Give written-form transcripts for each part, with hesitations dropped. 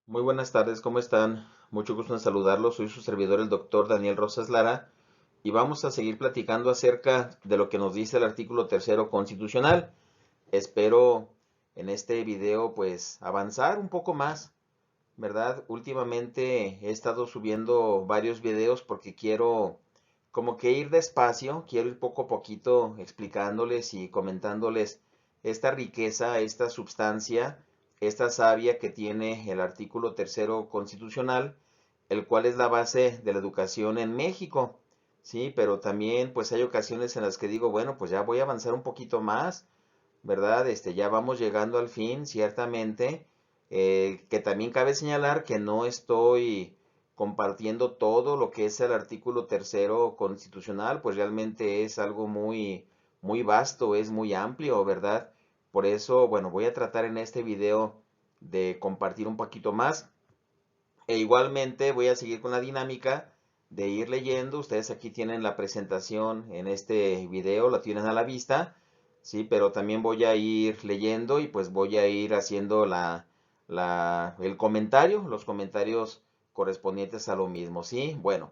Muy buenas tardes, ¿cómo están? Mucho gusto en saludarlos. Soy su servidor, el doctor Daniel Rosas Lara, y vamos a seguir platicando acerca de lo que nos dice el artículo tercero constitucional. Espero en este video pues avanzar un poco más, ¿verdad? Últimamente he estado subiendo varios videos porque quiero como que ir despacio, quiero ir poco a poquito explicándoles y comentándoles esta riqueza, esta substancia, esta savia que tiene el artículo tercero constitucional, el cual es la base de la educación en México, ¿sí? Pero también pues hay ocasiones en las que digo, bueno, pues ya voy a avanzar un poquito más, ¿verdad? Ya vamos llegando al fin, ciertamente, que también cabe señalar que no estoy compartiendo todo lo que es el artículo tercero constitucional, pues realmente es algo muy vasto, es muy amplio, ¿verdad? Por eso, bueno, voy a tratar en este video de compartir un poquito más. E igualmente voy a seguir con la dinámica de ir leyendo. Ustedes aquí tienen la presentación en este video, la tienen a la vista, sí, pero también voy a ir leyendo y pues voy a ir haciendo el comentario, los comentarios correspondientes a lo mismo, sí. Bueno,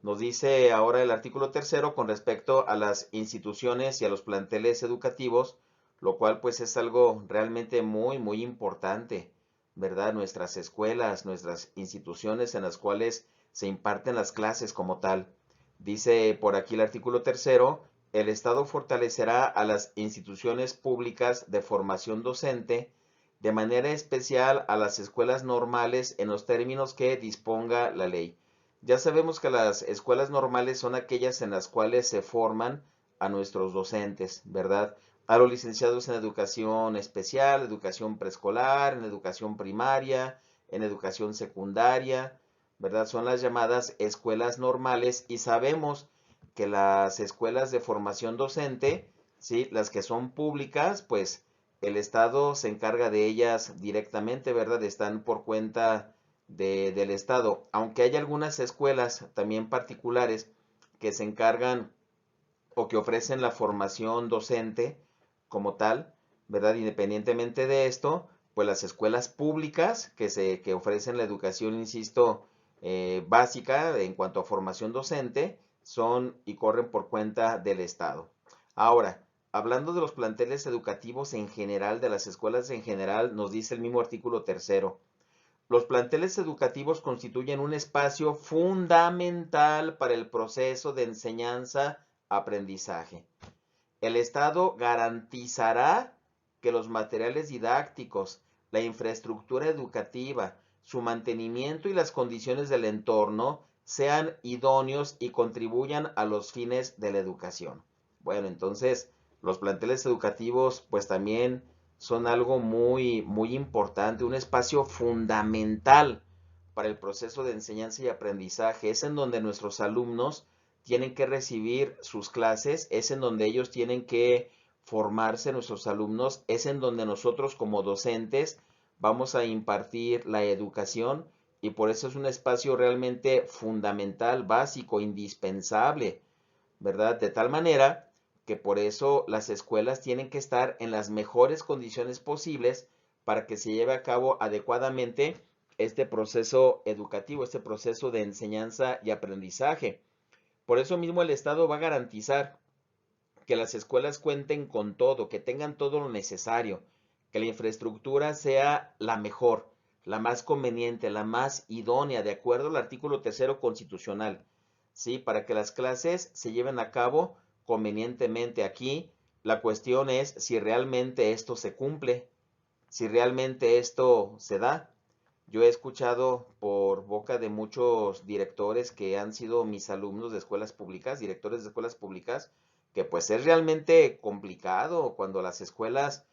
nos dice ahora el artículo tercero con respecto a las instituciones y a los planteles educativos, lo cual pues es algo realmente muy importante, ¿verdad? Nuestras escuelas, nuestras instituciones en las cuales se imparten las clases como tal. Dice por aquí el artículo tercero, el Estado fortalecerá a las instituciones públicas de formación docente, de manera especial a las escuelas normales en los términos que disponga la ley. Ya sabemos que las escuelas normales son aquellas en las cuales se forman a nuestros docentes, ¿verdad? A los licenciados en educación especial, educación preescolar, en educación primaria, en educación secundaria, ¿verdad? Son las llamadas escuelas normales y sabemos que las escuelas de formación docente, ¿sí? Las que son públicas, pues el Estado se encarga de ellas directamente, ¿verdad? Están por cuenta del Estado, aunque hay algunas escuelas también particulares que se encargan o que ofrecen la formación docente como tal, ¿verdad? Independientemente de esto, pues las escuelas públicas que ofrecen la educación, insisto, básica en cuanto a formación docente, son y corren por cuenta del Estado. Ahora, hablando de los planteles educativos en general, de las escuelas en general, nos dice el mismo artículo tercero, los planteles educativos constituyen un espacio fundamental para el proceso de enseñanza-aprendizaje. El Estado garantizará que los materiales didácticos, la infraestructura educativa, su mantenimiento y las condiciones del entorno sean idóneos y contribuyan a los fines de la educación. Bueno, entonces los planteles educativos pues también son algo muy importante, un espacio fundamental para el proceso de enseñanza y aprendizaje. Es en donde nuestros alumnos tienen que recibir sus clases, es en donde ellos tienen que formarse, nuestros alumnos, es en donde nosotros como docentes vamos a impartir la educación y por eso es un espacio realmente fundamental, básico, indispensable, ¿verdad? De tal manera que por eso las escuelas tienen que estar en las mejores condiciones posibles para que se lleve a cabo adecuadamente este proceso educativo, este proceso de enseñanza y aprendizaje. Por eso mismo el Estado va a garantizar que las escuelas cuenten con todo, que tengan todo lo necesario, que la infraestructura sea la mejor, la más conveniente, la más idónea, de acuerdo al artículo tercero constitucional, ¿sí? Para que las clases se lleven a cabo convenientemente. Aquí la cuestión es si realmente esto se cumple, si realmente esto se da. Yo he escuchado por boca de muchos directores que han sido mis alumnos de escuelas públicas, directores de escuelas públicas, que pues es realmente complicado cuando las escuelas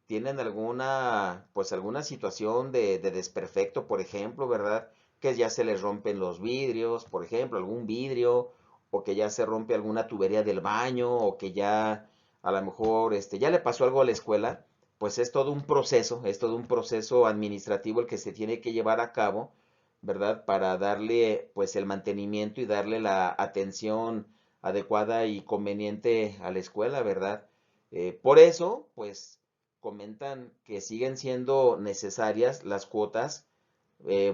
tienen alguna situación de desperfecto, por ejemplo, ¿verdad? Que ya se les rompen los vidrios, por ejemplo, algún vidrio, o que ya se rompe alguna tubería del baño, o que ya a lo mejor ya le pasó algo a la escuela, pues es todo un proceso administrativo el que se tiene que llevar a cabo, ¿verdad? Para darle pues el mantenimiento y darle la atención adecuada y conveniente a la escuela, ¿verdad? Por eso, pues comentan que siguen siendo necesarias las cuotas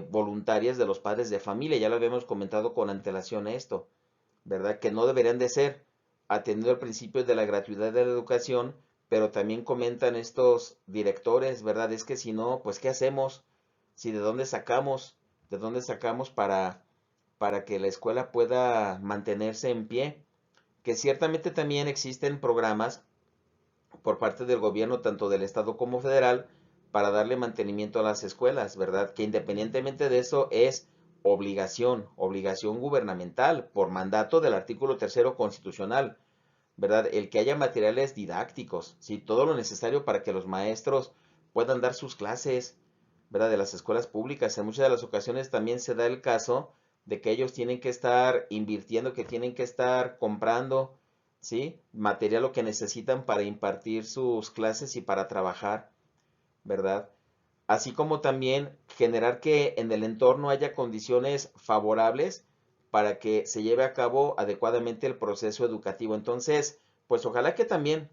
voluntarias de los padres de familia. Ya lo habíamos comentado con antelación esto, ¿verdad? Que no deberían de ser, atendiendo el principio de la gratuidad de la educación, pero también comentan estos directores, ¿verdad? Es que si no, pues ¿qué hacemos? Si de dónde sacamos, de dónde sacamos para que la escuela pueda mantenerse en pie. Que ciertamente también existen programas por parte del gobierno, tanto del estado como federal, para darle mantenimiento a las escuelas, ¿verdad? Que independientemente de eso es obligación gubernamental, por mandato del artículo tercero constitucional, ¿verdad? El que haya materiales didácticos, ¿sí? Todo lo necesario para que los maestros puedan dar sus clases, ¿verdad? De las escuelas públicas. En muchas de las ocasiones también se da el caso de que ellos tienen que estar invirtiendo, que tienen que estar comprando, ¿sí? Material lo que necesitan para impartir sus clases y para trabajar, ¿verdad? Así como también generar que en el entorno haya condiciones favorables para que se lleve a cabo adecuadamente el proceso educativo. Entonces, pues ojalá que también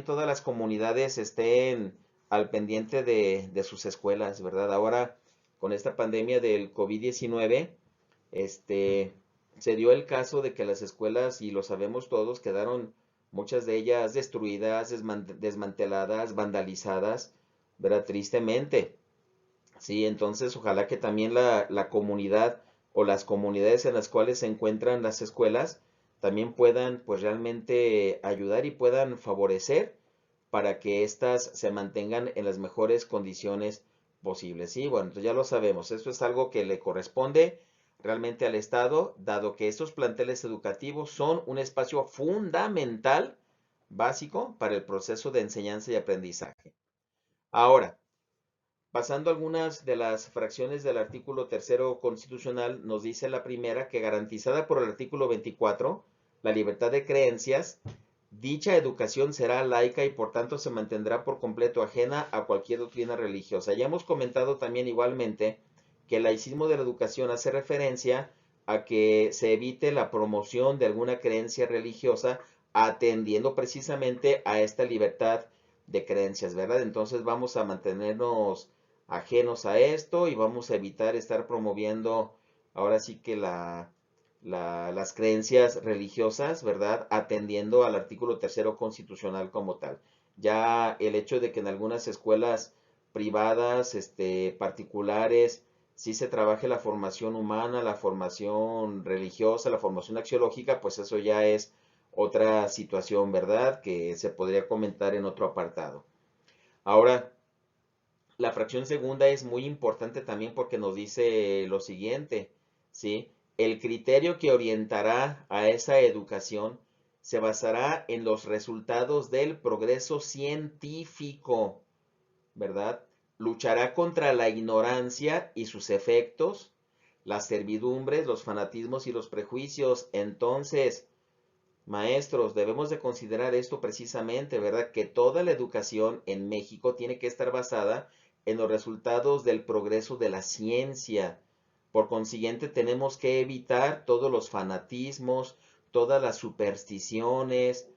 todas las comunidades estén al pendiente de sus escuelas, ¿verdad? Ahora, con esta pandemia del COVID-19, este, se dio el caso de que las escuelas, y lo sabemos todos, quedaron muchas de ellas destruidas, desmanteladas, vandalizadas, ¿verdad? Tristemente. Sí, entonces ojalá que también la comunidad o las comunidades en las cuales se encuentran las escuelas también puedan pues realmente ayudar y puedan favorecer para que éstas se mantengan en las mejores condiciones posibles. Sí, bueno, entonces ya lo sabemos, eso es algo que le corresponde realmente al Estado, dado que estos planteles educativos son un espacio fundamental, básico, para el proceso de enseñanza y aprendizaje. Ahora, pasando a algunas de las fracciones del artículo tercero constitucional, nos dice la primera que garantizada por el artículo 24, la libertad de creencias, dicha educación será laica y por tanto se mantendrá por completo ajena a cualquier doctrina religiosa. Ya hemos comentado también igualmente que el laicismo de la educación hace referencia a que se evite la promoción de alguna creencia religiosa atendiendo precisamente a esta libertad de creencias, ¿verdad? Entonces vamos a mantenernos ajenos a esto y vamos a evitar estar promoviendo ahora sí que las creencias religiosas, ¿verdad? Atendiendo al artículo tercero constitucional como tal. Ya el hecho de que en algunas escuelas privadas, particulares, sí se trabaje la formación humana, la formación religiosa, la formación axiológica, pues eso ya es otra situación, ¿verdad? Que se podría comentar en otro apartado. Ahora, la fracción segunda es muy importante también porque nos dice lo siguiente, ¿sí? El criterio que orientará a esa educación se basará en los resultados del progreso científico, ¿verdad? Luchará contra la ignorancia y sus efectos, las servidumbres, los fanatismos y los prejuicios. Entonces, maestros, debemos de considerar esto precisamente, ¿verdad? Que toda la educación en México tiene que estar basada en los resultados del progreso de la ciencia. Por consiguiente, tenemos que evitar todos los fanatismos, todas las supersticiones,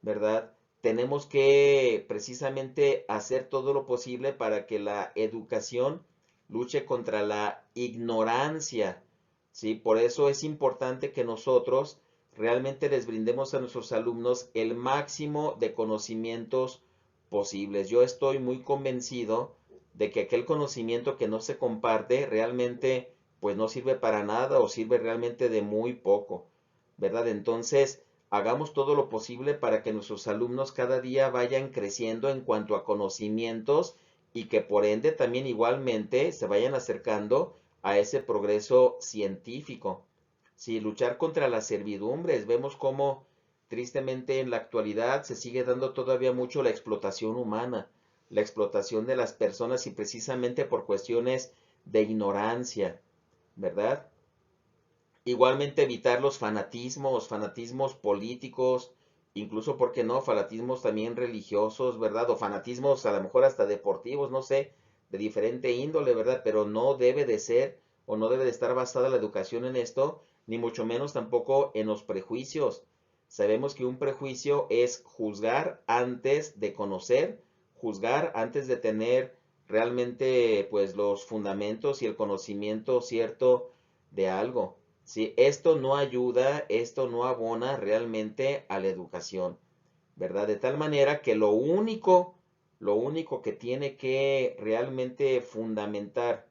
¿verdad? Tenemos que precisamente hacer todo lo posible para que la educación luche contra la ignorancia, ¿sí? Por eso es importante que nosotros realmente les brindemos a nuestros alumnos el máximo de conocimientos posibles. Yo estoy muy convencido de que aquel conocimiento que no se comparte realmente pues no sirve para nada o sirve realmente de muy poco, ¿verdad? Entonces, hagamos todo lo posible para que nuestros alumnos cada día vayan creciendo en cuanto a conocimientos y que por ende también igualmente se vayan acercando a ese progreso científico. Sí, luchar contra las servidumbres. Vemos cómo tristemente en la actualidad se sigue dando todavía mucho la explotación humana, la explotación de las personas y precisamente por cuestiones de ignorancia, ¿verdad? Igualmente evitar los fanatismos, fanatismos políticos, incluso, ¿por qué no? Fanatismos también religiosos, ¿verdad? O fanatismos a lo mejor hasta deportivos, no sé, de diferente índole, ¿verdad? Pero no debe de ser o no debe de estar basada la educación en esto, ni mucho menos tampoco en los prejuicios. Sabemos que un prejuicio es juzgar antes de conocer, juzgar antes de tener realmente pues los fundamentos y el conocimiento cierto de algo. ¿Sí? Esto no ayuda, esto no abona realmente a la educación, ¿verdad? De tal manera que lo único que tiene que realmente fundamentar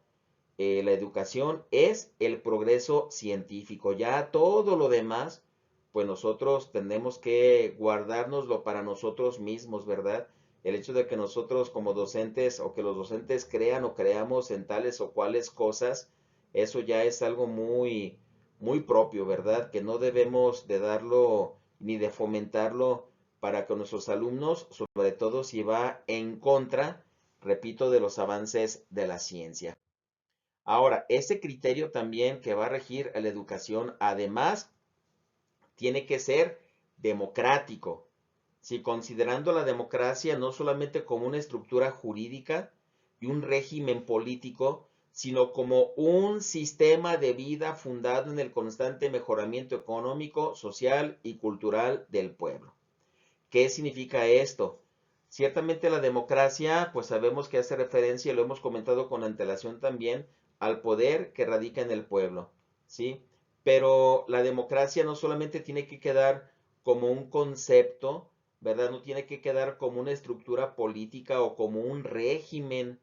la educación es el progreso científico. Ya todo lo demás, pues nosotros tenemos que guardárnoslo para nosotros mismos, ¿verdad? El hecho de que nosotros como docentes o que los docentes crean o creamos en tales o cuales cosas, eso ya es algo muy, muy propio, ¿verdad? Que no debemos de darlo ni de fomentarlo para que nuestros alumnos, sobre todo si va en contra, repito, de los avances de la ciencia. Ahora, ese criterio también que va a regir a la educación, además, tiene que ser democrático. Si considerando la democracia no solamente como una estructura jurídica y un régimen político, sino como un sistema de vida fundado en el constante mejoramiento económico, social y cultural del pueblo. ¿Qué significa esto? Ciertamente la democracia, pues sabemos que hace referencia, y lo hemos comentado con antelación también, al poder que radica en el pueblo, ¿sí? Pero la democracia no solamente tiene que quedar como un concepto, ¿verdad? No tiene que quedar como una estructura política o como un régimen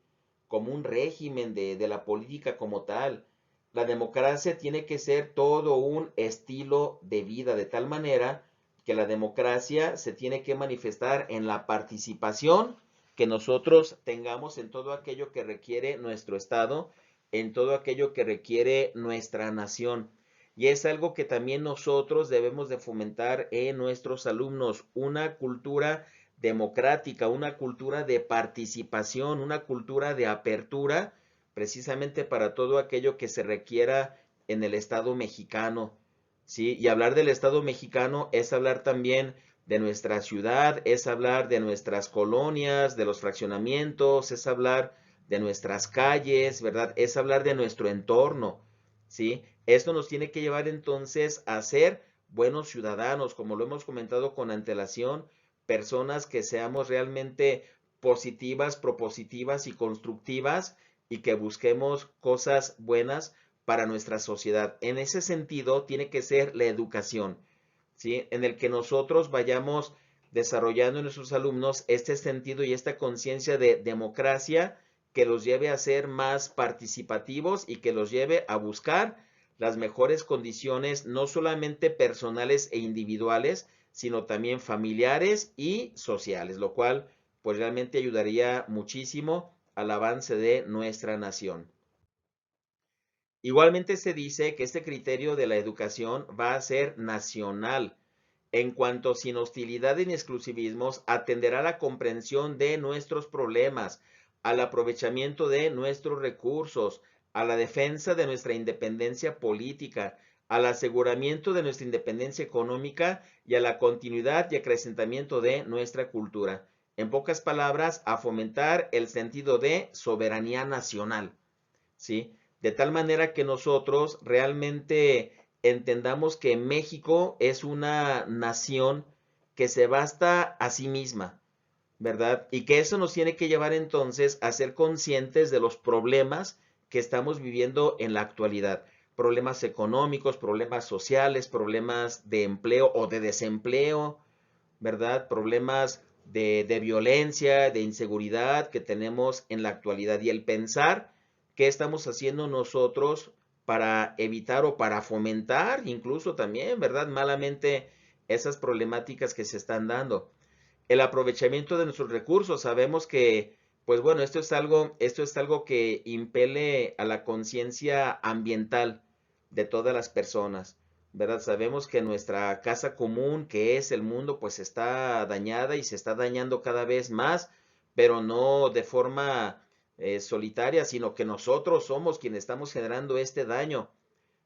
de la política como tal. La democracia tiene que ser todo un estilo de vida, de tal manera que la democracia se tiene que manifestar en la participación que nosotros tengamos en todo aquello que requiere nuestro Estado, en todo aquello que requiere nuestra nación. Y es algo que también nosotros debemos de fomentar en nuestros alumnos, una cultura democrática, una cultura de participación, una cultura de apertura, precisamente para todo aquello que se requiera en el Estado mexicano. ¿Sí? Y hablar del Estado mexicano es hablar también de nuestra ciudad, es hablar de nuestras colonias, de los fraccionamientos, es hablar de nuestras calles, ¿verdad? Es hablar de nuestro entorno, ¿sí? Esto nos tiene que llevar entonces a ser buenos ciudadanos, como lo hemos comentado con antelación, personas que seamos realmente positivas, propositivas y constructivas y que busquemos cosas buenas para nuestra sociedad. En ese sentido, tiene que ser la educación, ¿sí? En el que nosotros vayamos desarrollando en nuestros alumnos este sentido y esta conciencia de democracia que los lleve a ser más participativos y que los lleve a buscar las mejores condiciones, no solamente personales e individuales, sino también familiares y sociales, lo cual pues realmente ayudaría muchísimo al avance de nuestra nación. Igualmente se dice que este criterio de la educación va a ser nacional, en cuanto sin hostilidad ni exclusivismos atenderá a la comprensión de nuestros problemas, al aprovechamiento de nuestros recursos, a la defensa de nuestra independencia política, al aseguramiento de nuestra independencia económica y a la continuidad y acrecentamiento de nuestra cultura. En pocas palabras, a fomentar el sentido de soberanía nacional. ¿Sí? De tal manera que nosotros realmente entendamos que México es una nación que se basta a sí misma, ¿verdad? Y que eso nos tiene que llevar entonces a ser conscientes de los problemas que estamos viviendo en la actualidad. Problemas económicos, problemas sociales, problemas de empleo o de desempleo, ¿verdad? Problemas de violencia, de inseguridad que tenemos en la actualidad y el pensar qué estamos haciendo nosotros para evitar o para fomentar incluso también, ¿verdad? Malamente esas problemáticas que se están dando. El aprovechamiento de nuestros recursos, sabemos que, pues bueno, esto es algo que impele a la conciencia ambiental de todas las personas, ¿verdad? Sabemos que nuestra casa común, que es el mundo, pues está dañada y se está dañando cada vez más, pero no de forma solitaria, sino que nosotros somos quienes estamos generando este daño,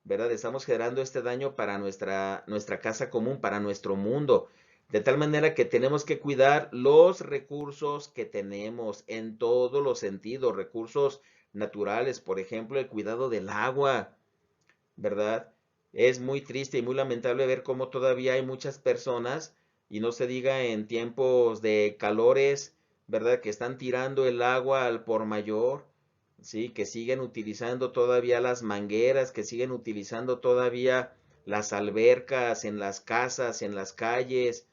¿verdad? Estamos generando este daño para nuestra casa común, para nuestro mundo. De tal manera que tenemos que cuidar los recursos que tenemos en todos los sentidos, recursos naturales, por ejemplo, el cuidado del agua, ¿verdad? Es muy triste y muy lamentable ver cómo todavía hay muchas personas, y no se diga en tiempos de calores, ¿verdad? Que están tirando el agua al por mayor, ¿sí? Que siguen utilizando todavía las mangueras, que siguen utilizando todavía las albercas en las casas, en las calles,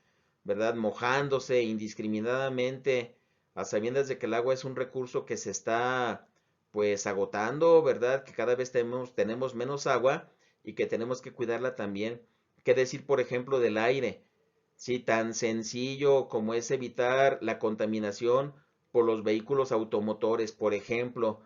¿verdad? Mojándose indiscriminadamente, a sabiendas de que el agua es un recurso que se está pues agotando, ¿verdad? Que cada vez tenemos menos agua y que tenemos que cuidarla también. ¿Qué decir, por ejemplo, del aire? Sí, tan sencillo como es evitar la contaminación por los vehículos automotores, por ejemplo,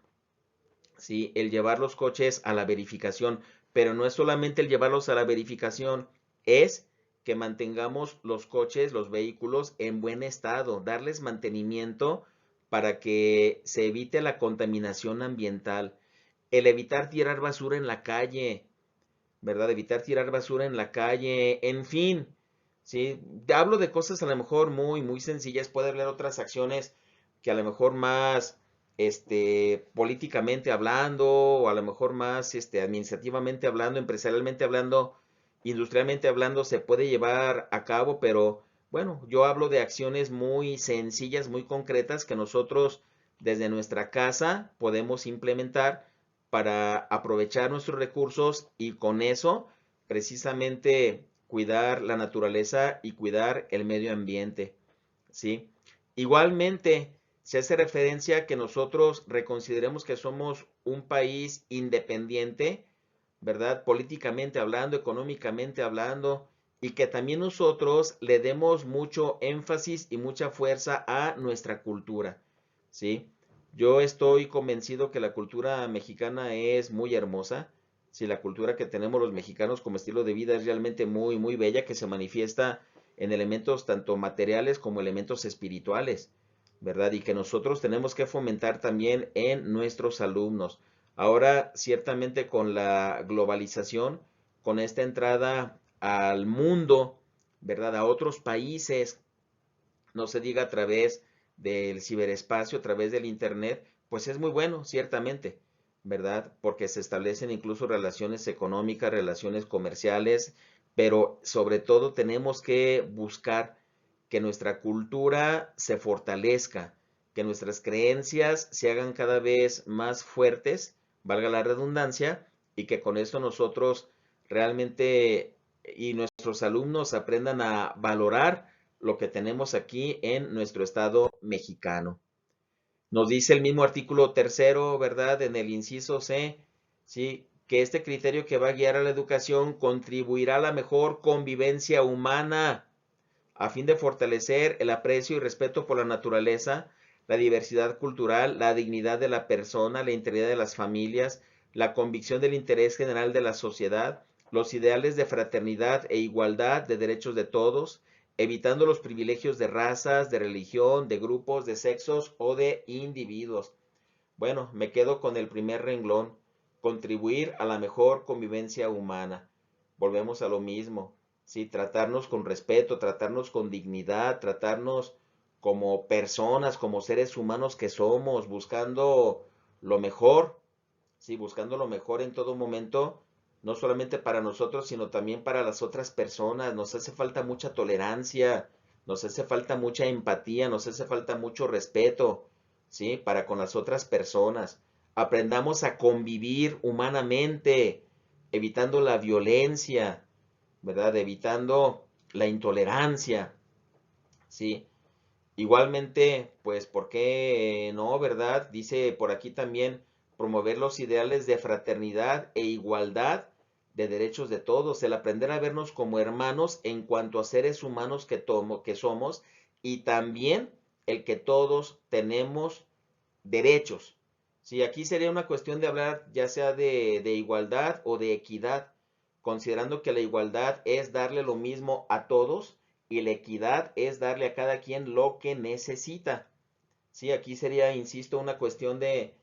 sí, el llevar los coches a la verificación, pero no es solamente el llevarlos a la verificación, es que mantengamos los coches, los vehículos en buen estado, darles mantenimiento para que se evite la contaminación ambiental, el evitar tirar basura en la calle, ¿verdad? Evitar tirar basura en la calle, en fin, ¿sí? Hablo de cosas a lo mejor muy sencillas, puede haber otras acciones que a lo mejor más, políticamente hablando, o a lo mejor más, administrativamente hablando, empresarialmente hablando, industrialmente hablando, se puede llevar a cabo, pero bueno, yo hablo de acciones muy sencillas, muy concretas que nosotros desde nuestra casa podemos implementar para aprovechar nuestros recursos y con eso precisamente cuidar la naturaleza y cuidar el medio ambiente, ¿sí? Igualmente, se hace referencia a que nosotros reconsideremos que somos un país independiente, ¿verdad? Políticamente hablando, económicamente hablando, y que también nosotros le demos mucho énfasis y mucha fuerza a nuestra cultura, ¿sí? Yo estoy convencido que la cultura mexicana es muy hermosa. Si la cultura que tenemos los mexicanos como estilo de vida es realmente muy bella, que se manifiesta en elementos tanto materiales como elementos espirituales, ¿verdad? Y que nosotros tenemos que fomentar también en nuestros alumnos. Ahora, ciertamente con la globalización, con esta entrada al mundo, ¿verdad? A otros países, no se diga a través del ciberespacio, a través del internet, pues es muy bueno, ciertamente, ¿verdad? Porque se establecen incluso relaciones económicas, relaciones comerciales, pero sobre todo tenemos que buscar que nuestra cultura se fortalezca, que nuestras creencias se hagan cada vez más fuertes, valga la redundancia, y que con esto nosotros realmente y nuestros alumnos aprendan a valorar lo que tenemos aquí en nuestro estado mexicano. Nos dice el mismo artículo tercero, ¿verdad? En el inciso C, ¿sí? Que este criterio que va a guiar a la educación contribuirá a la mejor convivencia humana a fin de fortalecer el aprecio y respeto por la naturaleza, la diversidad cultural, la dignidad de la persona, la integridad de las familias, la convicción del interés general de la sociedad, los ideales de fraternidad e igualdad de derechos de todos, evitando los privilegios de razas, de religión, de grupos, de sexos o de individuos. Bueno, me quedo con el primer renglón, contribuir a la mejor convivencia humana. Volvemos a lo mismo, ¿sí? Tratarnos con respeto, tratarnos con dignidad, tratarnos como personas, como seres humanos que somos, buscando lo mejor, ¿sí? Buscando lo mejor en todo momento, no solamente para nosotros, sino también para las otras personas. Nos hace falta mucha tolerancia, nos hace falta mucha empatía, nos hace falta mucho respeto, ¿sí? Para con las otras personas. Aprendamos a convivir humanamente, evitando la violencia, ¿verdad? Evitando la intolerancia, ¿sí? Igualmente, pues, ¿por qué no, verdad? Dice por aquí también promover los ideales de fraternidad e igualdad de derechos de todos, el aprender a vernos como hermanos en cuanto a seres humanos que somos y también el que todos tenemos derechos. Sí, aquí sería una cuestión de hablar ya sea de igualdad o de equidad, considerando que la igualdad es darle lo mismo a todos y la equidad es darle a cada quien lo que necesita. Sí, aquí sería, insisto, una cuestión de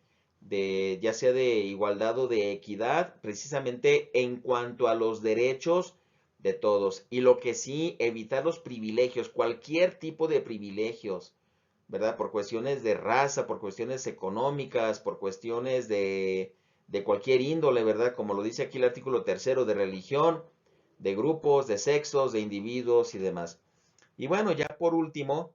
ya sea de igualdad o de equidad, precisamente en cuanto a los derechos de todos. Y lo que sí, evitar los privilegios, cualquier tipo de privilegios, ¿verdad? Por cuestiones de raza, por cuestiones económicas, por cuestiones de cualquier índole, ¿verdad? Como lo dice aquí el artículo tercero, de religión, de grupos, de sexos, de individuos y demás. Y bueno, ya por último,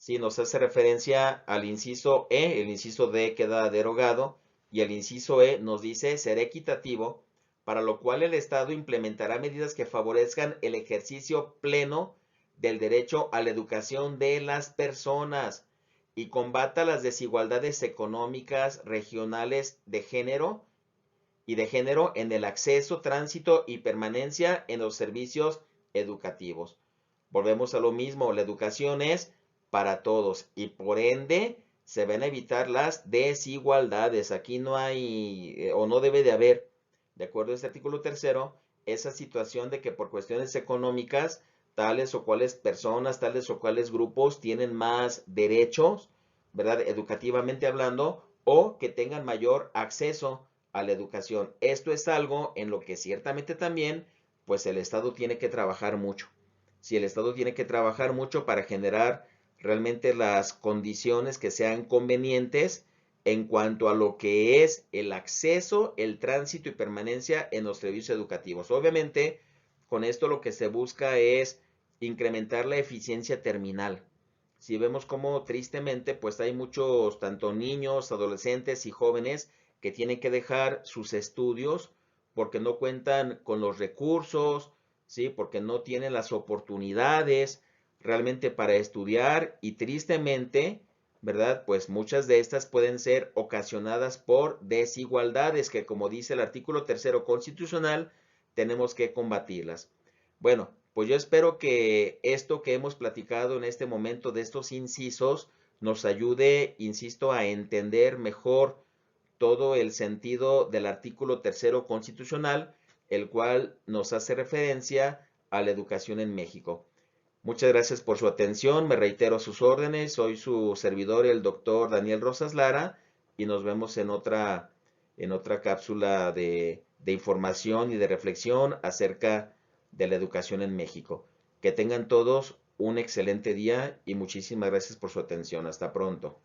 Sí, nos hace referencia al inciso E, el inciso D queda derogado y el inciso E nos dice ser equitativo, para lo cual el Estado implementará medidas que favorezcan el ejercicio pleno del derecho a la educación de las personas y combata las desigualdades económicas regionales de género en el acceso, tránsito y permanencia en los servicios educativos. Volvemos a lo mismo, la educación es para todos y por ende se van a evitar las desigualdades. Aquí no hay o no debe de haber, de acuerdo a este artículo tercero, esa situación de que por cuestiones económicas tales o cuales personas, tales o cuales grupos tienen más derechos, ¿verdad? Educativamente hablando, o que tengan mayor acceso a la educación. Esto es algo en lo que ciertamente también, pues el Estado tiene que trabajar mucho. Si el Estado tiene que trabajar mucho para generar realmente las condiciones que sean convenientes en cuanto a lo que es el acceso, el tránsito y permanencia en los servicios educativos. Obviamente, con esto lo que se busca es incrementar la eficiencia terminal. Si vemos cómo tristemente, pues hay muchos, tanto niños, adolescentes y jóvenes que tienen que dejar sus estudios porque no cuentan con los recursos, ¿sí? Porque no tienen las oportunidades realmente para estudiar y tristemente, ¿verdad? Pues muchas de estas pueden ser ocasionadas por desigualdades que, como dice el artículo tercero constitucional, tenemos que combatirlas. Bueno, pues yo espero que esto que hemos platicado en este momento de estos incisos nos ayude, insisto, a entender mejor todo el sentido del artículo tercero constitucional, el cual nos hace referencia a la educación en México. Muchas gracias por su atención, me reitero a sus órdenes, soy su servidor, el doctor Daniel Rosas Lara, y nos vemos en otra cápsula de información y de reflexión acerca de la educación en México. Que tengan todos un excelente día y muchísimas gracias por su atención. Hasta pronto.